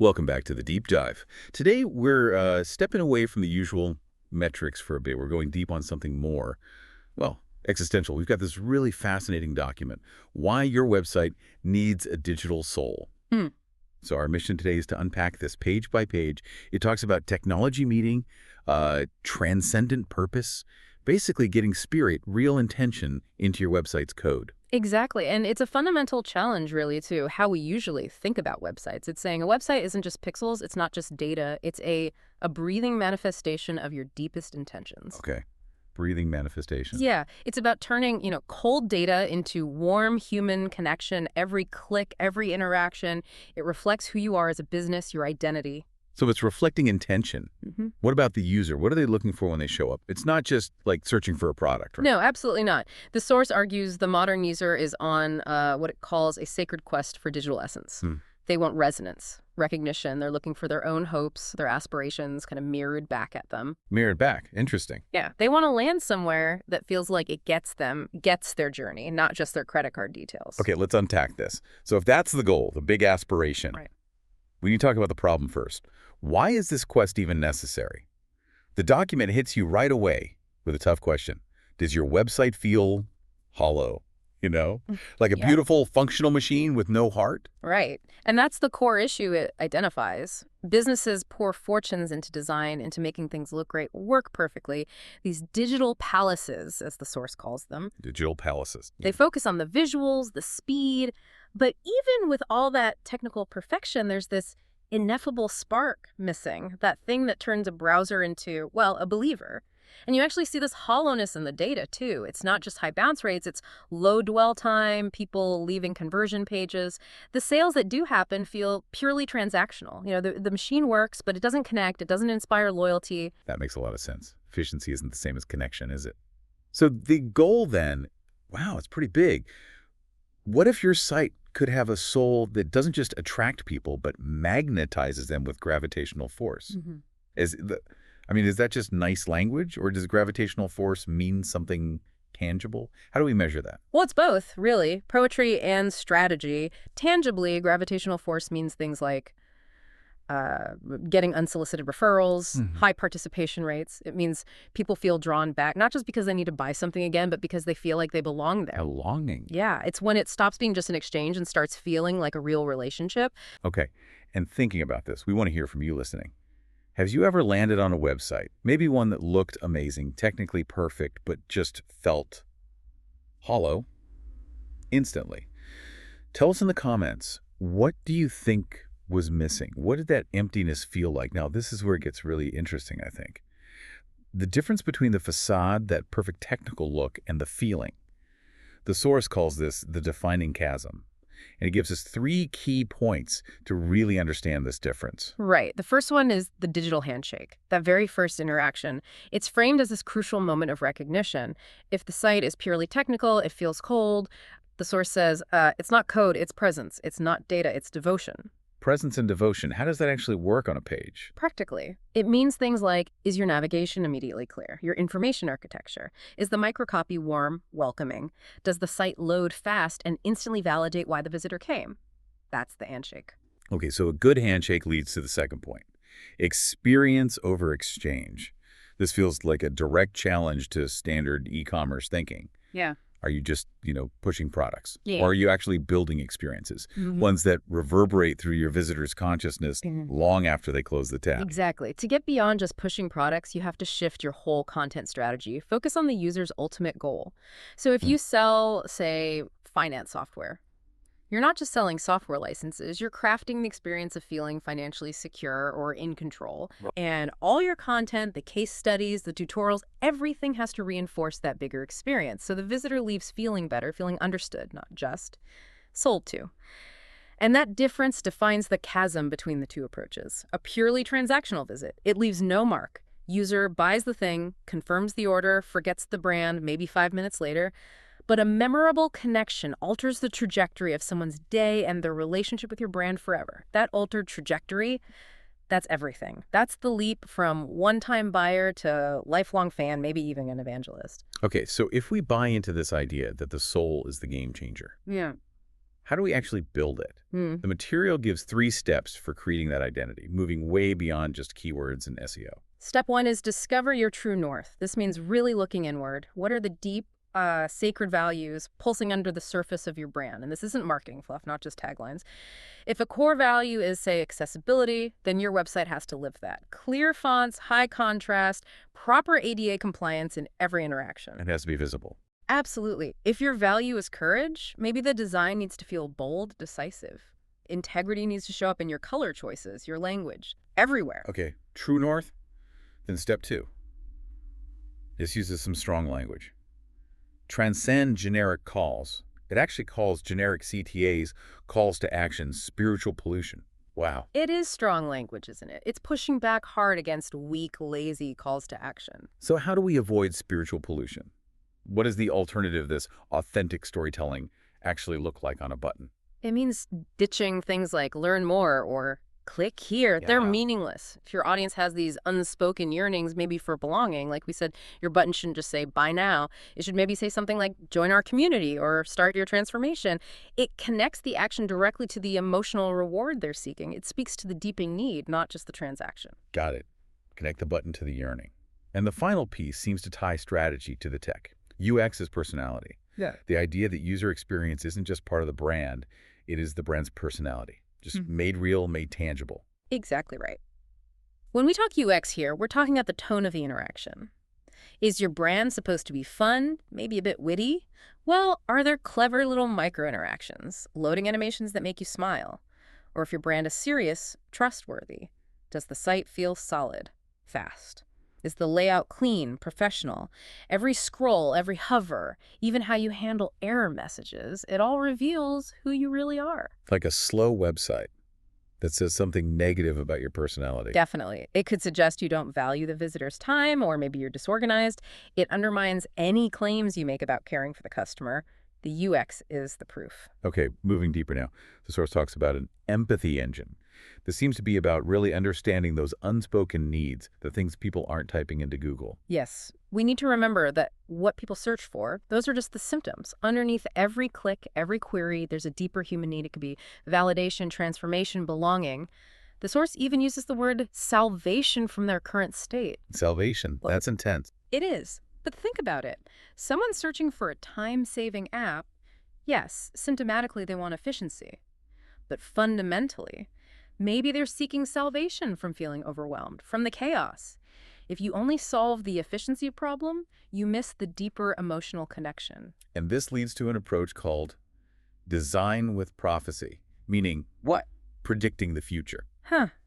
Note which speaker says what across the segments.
Speaker 1: Welcome back to the Deep Dive. Today, we're stepping away from the usual metrics for a bit. We're going deep on something more, well, existential. We've got this really fascinating document, Why Your Website Needs a Digital Soul.
Speaker 2: Hmm.
Speaker 1: So our mission today is to unpack this page by page. It talks about technology meeting, transcendent purpose, basically getting spirit, real intention into your website's code.
Speaker 2: Exactly. And it's a fundamental challenge, really, to how we usually think about websites. It's saying a website isn't just pixels, it's not just data, it's a breathing manifestation of your deepest intentions.
Speaker 1: Okay. Breathing manifestation.
Speaker 2: Yeah, it's about turning, cold data into warm human connection. Every click, every interaction, it reflects who you are as a business, your identity.
Speaker 1: So it's reflecting intention.
Speaker 2: Mm-hmm.
Speaker 1: What about the user? What are they looking for when they show up? It's not just like searching for a product, right?
Speaker 2: No, absolutely not. The source argues the modern user is on what it calls a sacred quest for digital essence.
Speaker 1: Hmm.
Speaker 2: They want resonance, recognition. They're looking for their own hopes, their aspirations kind of mirrored back at them.
Speaker 1: Mirrored back. Interesting.
Speaker 2: Yeah, they want to land somewhere that feels like it gets their journey, not just their credit card details.
Speaker 1: Okay, let's unpack this. So if that's the goal, the big aspiration,
Speaker 2: Right.
Speaker 1: we need to talk about the problem first. Why is this quest even necessary? The document hits you right away with a tough question. Does your website feel hollow? Like a
Speaker 2: Yeah.
Speaker 1: beautiful functional machine with no heart?
Speaker 2: Right. And that's the core issue it identifies. Businesses pour fortunes into design, into making things look great, work perfectly. These digital palaces, as the source calls them,
Speaker 1: Digital palaces.
Speaker 2: they focus on the visuals, the speed. But even with all that technical perfection, there's this ineffable spark missing, that thing that turns a browser into, well, a believer. And you actually see this hollowness in the data, too. It's not just high bounce rates, it's low dwell time, people leaving conversion pages. The sales that do happen feel purely transactional. The machine works, but it doesn't connect, it doesn't inspire loyalty.
Speaker 1: That makes a lot of sense. Efficiency isn't the same as connection, is it? So the goal then, wow, it's pretty big. What if your site could have a soul that doesn't just attract people, but magnetizes them with gravitational force?
Speaker 2: Mm-hmm.
Speaker 1: Is that just nice language, or does gravitational force mean something tangible? How do we measure that?
Speaker 2: Well, it's both, really. Poetry and strategy. Tangibly, gravitational force means things like getting unsolicited referrals, high participation rates. It means people feel drawn back, not just because they need to buy something again, but because they feel like they belong there.
Speaker 1: Belonging.
Speaker 2: Yeah, it's when it stops being just an exchange and starts feeling like a real relationship.
Speaker 1: Okay, and thinking about this, we want to hear from you listening. Have you ever landed on a website, maybe one that looked amazing, technically perfect, but just felt hollow instantly? Tell us in the comments, what do you think was missing? What did that emptiness feel like? Now, this is where it gets really interesting, I think. The difference between the facade, that perfect technical look, and the feeling. The source calls this the defining chasm. And it gives us 3 key points to really understand this difference.
Speaker 2: Right. The first one is the digital handshake, that very first interaction. It's framed as this crucial moment of recognition. If the site is purely technical, it feels cold. The source says, it's not code, it's presence. It's not data, it's devotion.
Speaker 1: Presence and devotion, how does that actually work on a page?
Speaker 2: Practically, it means things like, is your navigation immediately clear? Your information architecture? Is the microcopy warm, welcoming? Does the site load fast and instantly validate why the visitor came? That's the handshake.
Speaker 1: Okay, so a good handshake leads to the second point. Experience over exchange. This feels like a direct challenge to standard e-commerce thinking.
Speaker 2: Yeah.
Speaker 1: Are you just, pushing products?
Speaker 2: Yeah.
Speaker 1: Or are you actually building experiences? Ones that reverberate through your visitor's consciousness long after they close the tab?
Speaker 2: Exactly. To get beyond just pushing products, you have to shift your whole content strategy. Focus on the user's ultimate goal. So if you sell, say, finance software, you're not just selling software licenses, you're crafting the experience of feeling financially secure or in control. And all your content, the case studies, the tutorials, everything has to reinforce that bigger experience. So the visitor leaves feeling better, feeling understood, not just sold to. And that difference defines the chasm between the two approaches. A purely transactional visit, it leaves no mark. User buys the thing, confirms the order, forgets the brand, maybe 5 minutes later. But a memorable connection alters the trajectory of someone's day and their relationship with your brand forever. That altered trajectory, that's everything. That's the leap from one-time buyer to lifelong fan, maybe even an evangelist.
Speaker 1: Okay, so if we buy into this idea that the soul is the game changer,
Speaker 2: Yeah.
Speaker 1: How do we actually build it?
Speaker 2: Hmm.
Speaker 1: The material gives 3 steps for creating that identity, moving way beyond just keywords and SEO.
Speaker 2: Step one is discover your true north. This means really looking inward. What are the deep, sacred values pulsing under the surface of your brand? And this isn't marketing fluff, not just taglines. If a core value is, say, accessibility, then your website has to live that. Clear fonts, high contrast, proper ADA compliance in every interaction.
Speaker 1: It has to be visible.
Speaker 2: Absolutely. If your value is courage, maybe the design needs to feel bold, decisive. Integrity needs to show up in your color choices, your language, everywhere.
Speaker 1: Okay, true north? Then step 2. This uses some strong language. Transcend generic calls. It actually calls generic CTAs calls to action spiritual pollution. Wow.
Speaker 2: It is strong language, isn't it? It's pushing back hard against weak, lazy calls to action.
Speaker 1: So how do we avoid spiritual pollution? What does the alternative, this authentic storytelling, actually look like on a button?
Speaker 2: It means ditching things like learn more or click here. They're
Speaker 1: Yeah.
Speaker 2: meaningless. If your audience has these unspoken yearnings, maybe for belonging, like we said, your button shouldn't just say buy now. It should maybe say something like join our community or start your transformation. It connects the action directly to the emotional reward they're seeking. It speaks to the deepening need, not just the transaction.
Speaker 1: Got it. Connect the button to the yearning. And the final piece seems to tie strategy to the tech. UX is personality.
Speaker 2: Yeah.
Speaker 1: The idea that user experience isn't just part of the brand, it is the brand's personality. Just made real, made tangible.
Speaker 2: Exactly right. When we talk UX here, we're talking about the tone of the interaction. Is your brand supposed to be fun, maybe a bit witty? Well, are there clever little micro-interactions, loading animations that make you smile? Or if your brand is serious, trustworthy? Does the site feel solid, fast? Is the layout clean, professional? Every scroll, every hover, even how you handle error messages, it all reveals who you really are.
Speaker 1: Like a slow website that says something negative about your personality.
Speaker 2: Definitely. It could suggest you don't value the visitor's time, or maybe you're disorganized. It undermines any claims you make about caring for the customer. The UX is the proof.
Speaker 1: Okay, moving deeper now. The source talks about an empathy engine. This seems to be about really understanding those unspoken needs, the things people aren't typing into Google.
Speaker 2: Yes, we need to remember that what people search for, those are just the symptoms. Underneath every click, every query, there's a deeper human need. It could be validation, transformation, belonging. The source even uses the word salvation from their current state.
Speaker 1: Salvation,
Speaker 2: Well,
Speaker 1: that's intense.
Speaker 2: It is. But think about it. Someone searching for a time-saving app, yes, symptomatically they want efficiency. But fundamentally, maybe they're seeking salvation from feeling overwhelmed, from the chaos. If you only solve the efficiency problem, you miss the deeper emotional connection.
Speaker 1: And this leads to an approach called design with prophecy, meaning
Speaker 2: What?
Speaker 1: predicting the future.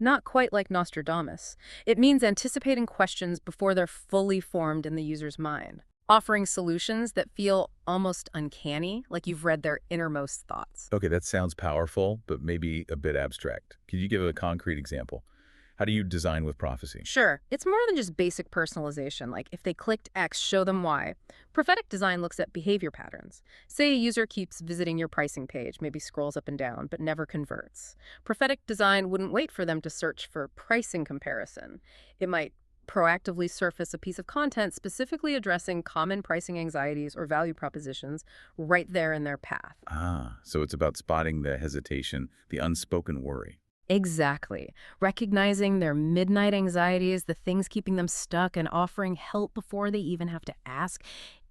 Speaker 2: Not quite like Nostradamus. It means anticipating questions before they're fully formed in the user's mind, offering solutions that feel almost uncanny, like you've read their innermost thoughts.
Speaker 1: Okay, that sounds powerful, but maybe a bit abstract. Could you give a concrete example? How do you design with prophecy?
Speaker 2: Sure, it's more than just basic personalization, like if they clicked X, show them Y. Prophetic design looks at behavior patterns. Say a user keeps visiting your pricing page, maybe scrolls up and down, but never converts. Prophetic design wouldn't wait for them to search for pricing comparison. It might proactively surface a piece of content specifically addressing common pricing anxieties or value propositions right there in their path.
Speaker 1: So it's about spotting the hesitation, the unspoken worry.
Speaker 2: Exactly. Recognizing their midnight anxieties, the things keeping them stuck, and offering help before they even have to ask.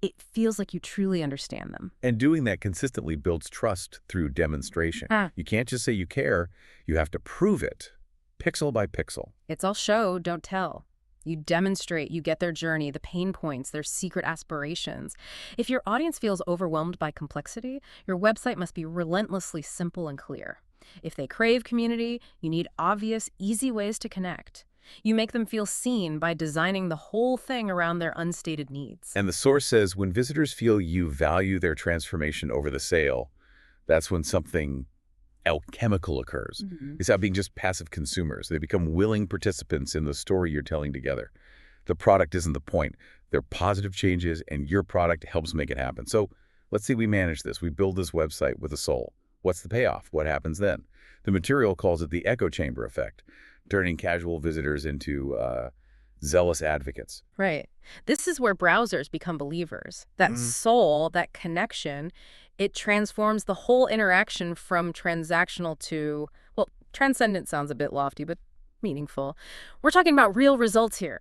Speaker 2: It feels like you truly understand them.
Speaker 1: And doing that consistently builds trust through demonstration. You can't just say you care, you have to prove it, pixel by pixel.
Speaker 2: It's all show, don't tell. You demonstrate, you get their journey, the pain points, their secret aspirations. If your audience feels overwhelmed by complexity, your website must be relentlessly simple and clear. If they crave community, you need obvious, easy ways to connect. You make them feel seen by designing the whole thing around their unstated needs.
Speaker 1: And the source says when visitors feel you value their transformation over the sale, that's when something alchemical occurs. They stop being just passive consumers. They become willing participants in the story you're telling together. The product isn't the point. They're positive changes, and your product helps make it happen. So let's say we manage this. We build this website with a soul. What's the payoff? What happens then? The material calls it the echo chamber effect, turning casual visitors into zealous advocates.
Speaker 2: Right. This is where browsers become believers. That soul, that connection, it transforms the whole interaction from transactional to, well, transcendent sounds a bit lofty, but meaningful. We're talking about real results here.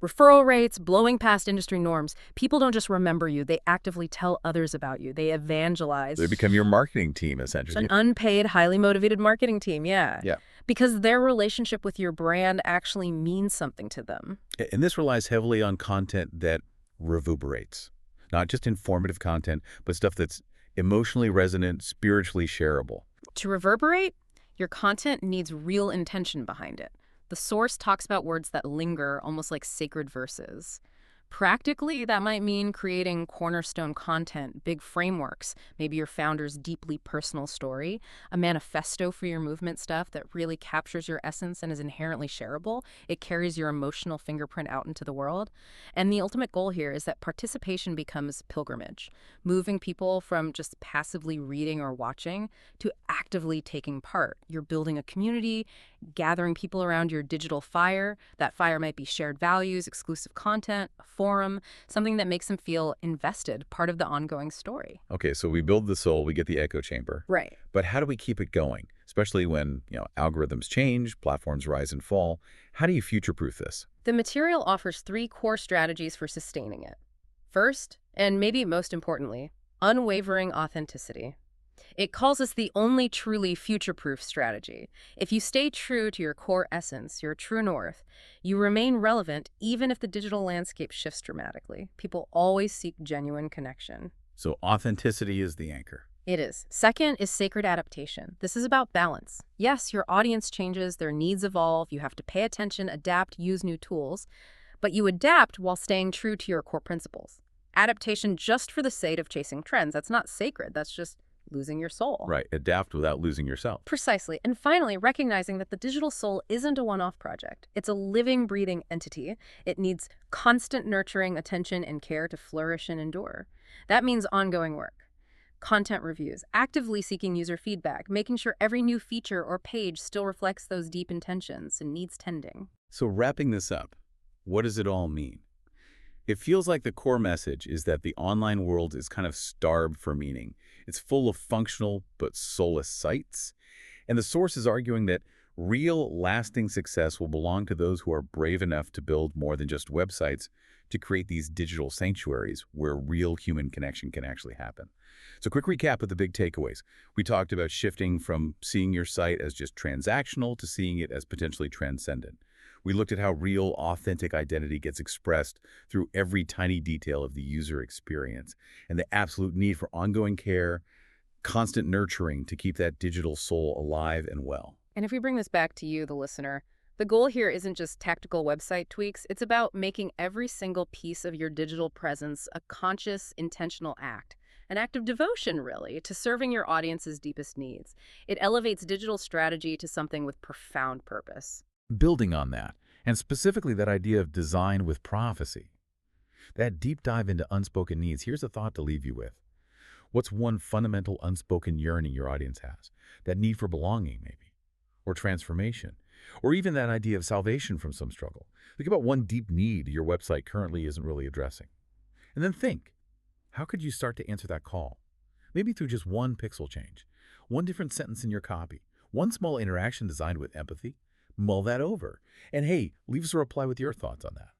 Speaker 2: Referral rates, blowing past industry norms. People don't just remember you, they actively tell others about you. They
Speaker 1: They
Speaker 2: evangelize.
Speaker 1: become your marketing team,
Speaker 2: It's an
Speaker 1: essentially.
Speaker 2: unpaid, highly motivated marketing team, yeah.
Speaker 1: Yeah.
Speaker 2: Because their relationship with your brand actually means something to them.
Speaker 1: And this relies heavily on content that reverberates. Not just informative content, but stuff that's emotionally resonant, spiritually shareable.
Speaker 2: To reverberate, your content needs real intention behind it. The source talks about words that linger, almost like sacred verses. Practically, that might mean creating cornerstone content, big frameworks, maybe your founder's deeply personal story, a manifesto for your movement stuff that really captures your essence and is inherently shareable. It carries your emotional fingerprint out into the world. And the ultimate goal here is that participation becomes pilgrimage, moving people from just passively reading or watching to actively taking part. You're building a community, gathering people around your digital fire. That fire might be shared values, exclusive content, a forum, something that makes them feel invested, part of the ongoing story.
Speaker 1: Okay, so we build the soul, we get the echo chamber.
Speaker 2: Right.
Speaker 1: But how do we keep it going? Especially when, algorithms change, platforms rise and fall. How do you future-proof this?
Speaker 2: The material offers 3 core strategies for sustaining it. First, and maybe most importantly, unwavering authenticity. It calls us the only truly future-proof strategy. If you stay true to your core essence, your true north, you remain relevant even if the digital landscape shifts dramatically. People always seek genuine connection.
Speaker 1: So authenticity is the anchor.
Speaker 2: It is. Second is sacred adaptation. This is about balance. Yes, your audience changes, their needs evolve, you have to pay attention, adapt, use new tools, but you adapt while staying true to your core principles. Adaptation just for the sake of chasing trends, that's not sacred, that's just losing your soul.
Speaker 1: Right, adapt without losing yourself.
Speaker 2: Precisely. And finally, recognizing that the digital soul isn't a one-off project. It's a living, breathing entity. It needs constant nurturing, attention, and care to flourish and endure. That means ongoing work. Content reviews, actively seeking user feedback, making sure every new feature or page still reflects those deep intentions and needs tending.
Speaker 1: So wrapping this up, what does it all mean? It feels like the core message is that the online world is kind of starved for meaning. It's full of functional but soulless sites. And the source is arguing that real, lasting success will belong to those who are brave enough to build more than just websites, to create these digital sanctuaries where real human connection can actually happen. So quick recap of the big takeaways. We talked about shifting from seeing your site as just transactional to seeing it as potentially transcendent. We looked at how real, authentic identity gets expressed through every tiny detail of the user experience and the absolute need for ongoing care, constant nurturing to keep that digital soul alive and well.
Speaker 2: And if we bring this back to you, the listener, the goal here isn't just tactical website tweaks. It's about making every single piece of your digital presence a conscious, intentional act. An act of devotion, really, to serving your audience's deepest needs. It elevates digital strategy to something with profound purpose.
Speaker 1: Building on that, and specifically that idea of design with prophecy, that deep dive into unspoken needs, here's a thought to leave you with. What's one fundamental unspoken yearning your audience has? That need for belonging, maybe, or transformation, or even that idea of salvation from some struggle. Think about one deep need your website currently isn't really addressing. And then think, how could you start to answer that call? Maybe through just one pixel change, one different sentence in your copy, one small interaction designed with empathy. Mull that over. And hey, leave us a reply with your thoughts on that.